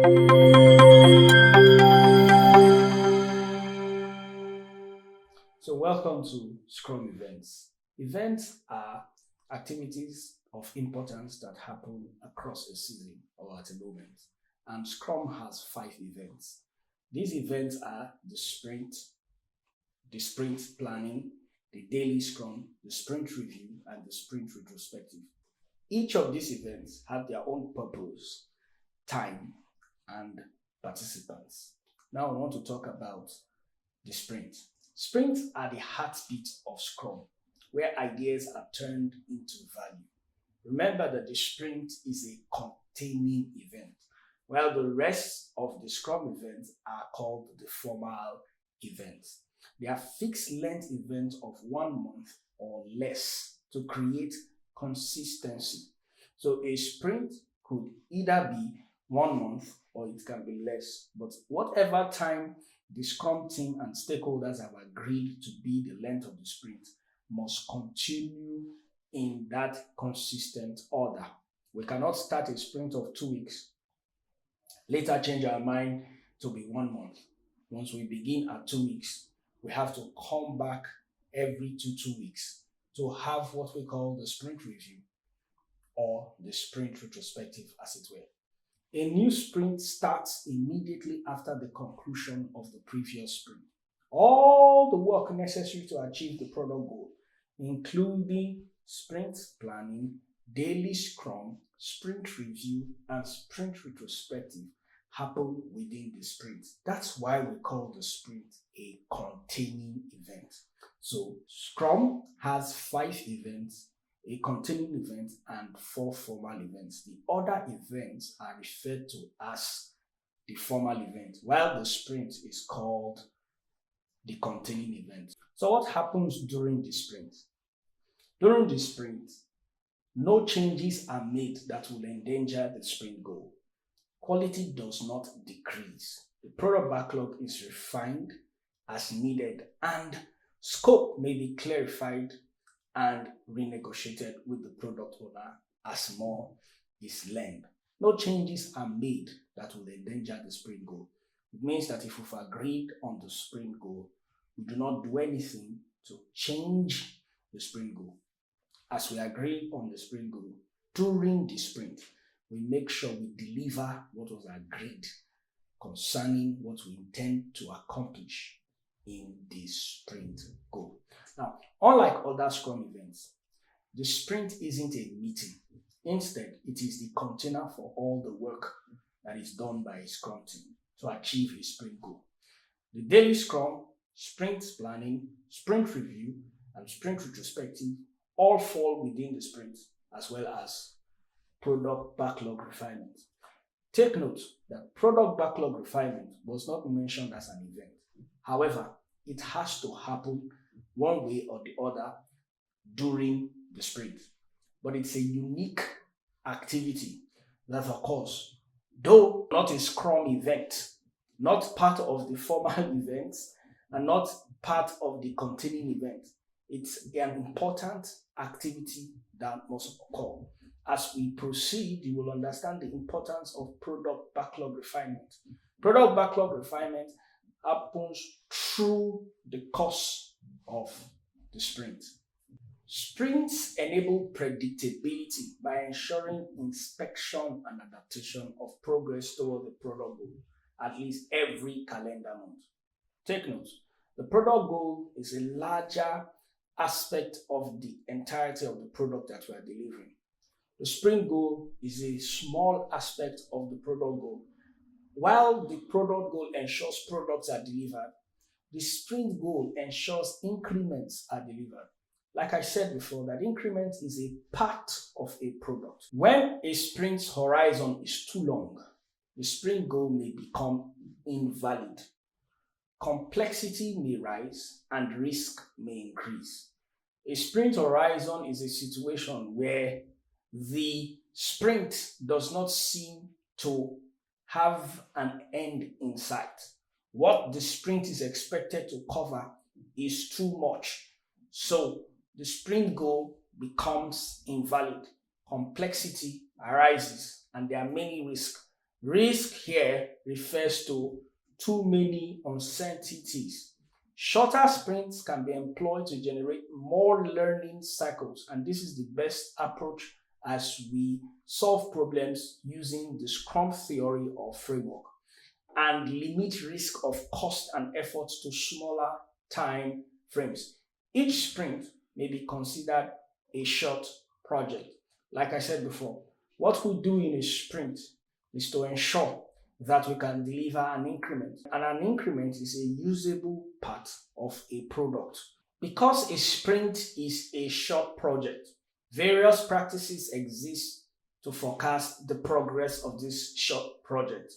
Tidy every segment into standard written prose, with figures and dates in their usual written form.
So welcome to Scrum Events. Events are activities of importance that happen across a season or at a moment. And Scrum has 5 events. These events are the sprint planning, the daily Scrum, the sprint review, and the sprint retrospective. Each of these events have their own purpose, time, and participants. Now I want to talk about the sprint. Sprints are the heartbeat of Scrum, where ideas are turned into value. Remember that the sprint is a containing event, while the rest of the Scrum events are called the formal events. They are fixed length events of 1 month or less to create consistency. So a sprint could either be 1 month or it can be less, but whatever time the Scrum team and stakeholders have agreed to be the length of the sprint must continue in that consistent order. We cannot start a sprint of 2 weeks, later change our mind to be 1 month. Once we begin at 2 weeks, we have to come back every two weeks to have what we call the sprint review or the sprint retrospective, as it were. A new sprint starts immediately after the conclusion of the previous sprint. All the work necessary to achieve the product goal, including sprint planning, daily Scrum, sprint review, and sprint retrospective, happen within the sprint. That's why we call the sprint a containing event. So Scrum has 5 events, a containing event, and 4 formal events. The other events are referred to as the formal event, while the sprint is called the containing event. So what happens during the sprint? During the sprint, no changes are made that will endanger the sprint goal. Quality does not decrease. The product backlog is refined as needed, and scope may be clarified and renegotiated with the product owner as more is learned. No changes are made that will endanger the sprint goal. It means that if we've agreed on the sprint goal, we do not do anything to change the sprint goal. As we agree on the sprint goal, during the sprint, we make sure we deliver what was agreed concerning what we intend to accomplish in the sprint goal. Now, unlike other Scrum events, the sprint isn't a meeting. Instead, it is the container for all the work that is done by a Scrum team to achieve a sprint goal. The daily Scrum, sprint planning, sprint review, and sprint retrospective all fall within the sprint, as well as product backlog refinement. Take note that product backlog refinement was not mentioned as an event. However, it has to happen one way or the other during the sprint. But it's a unique activity that occurs, though not a Scrum event, not part of the formal events, and not part of the containing event. It's an important activity that must occur. As we proceed, you will understand the importance of product backlog refinement. Product backlog refinement happens through the course of the sprint. Sprints enable predictability by ensuring inspection and adaptation of progress toward the product goal at least every calendar month. Take note, the product goal is a larger aspect of the entirety of the product that we are delivering. The sprint goal is a small aspect of the product goal. While the product goal ensures products are delivered, the sprint goal ensures increments are delivered. Like I said before, that increment is a part of a product. When a sprint's horizon is too long, the sprint goal may become invalid. Complexity may rise and risk may increase. A sprint horizon is a situation where the sprint does not seem to have an end in sight. What the sprint is expected to cover is too much. So the sprint goal becomes invalid. Complexity arises and there are many risks Risk here refers to too many uncertainties. Shorter sprints can be employed to generate more learning cycles, and this is the best approach as we solve problems using the Scrum theory or framework, and limit risk of cost and effort to smaller time frames. Each sprint may be considered a short project. Like I said before, what we do in a sprint is to ensure that we can deliver an increment. And an increment is a usable part of a product. Because a sprint is a short project, various practices exist to forecast the progress of this short project.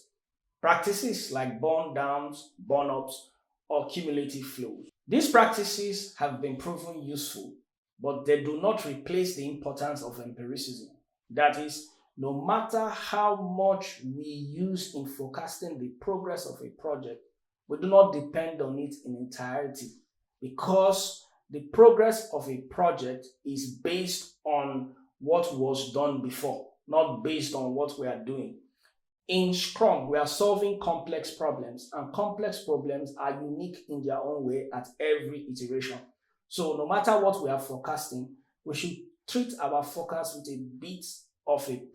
Practices like burn downs, burn ups, or cumulative flows. These practices have been proven useful, but they do not replace the importance of empiricism. That is, no matter how much we use in forecasting the progress of a project, we do not depend on it in entirety, because the progress of a project is based on what was done before, not based on what we are doing. In Scrum, we are solving complex problems, and complex problems are unique in their own way at every iteration. So no matter what we are forecasting, we should treat our forecast with a bit of a pin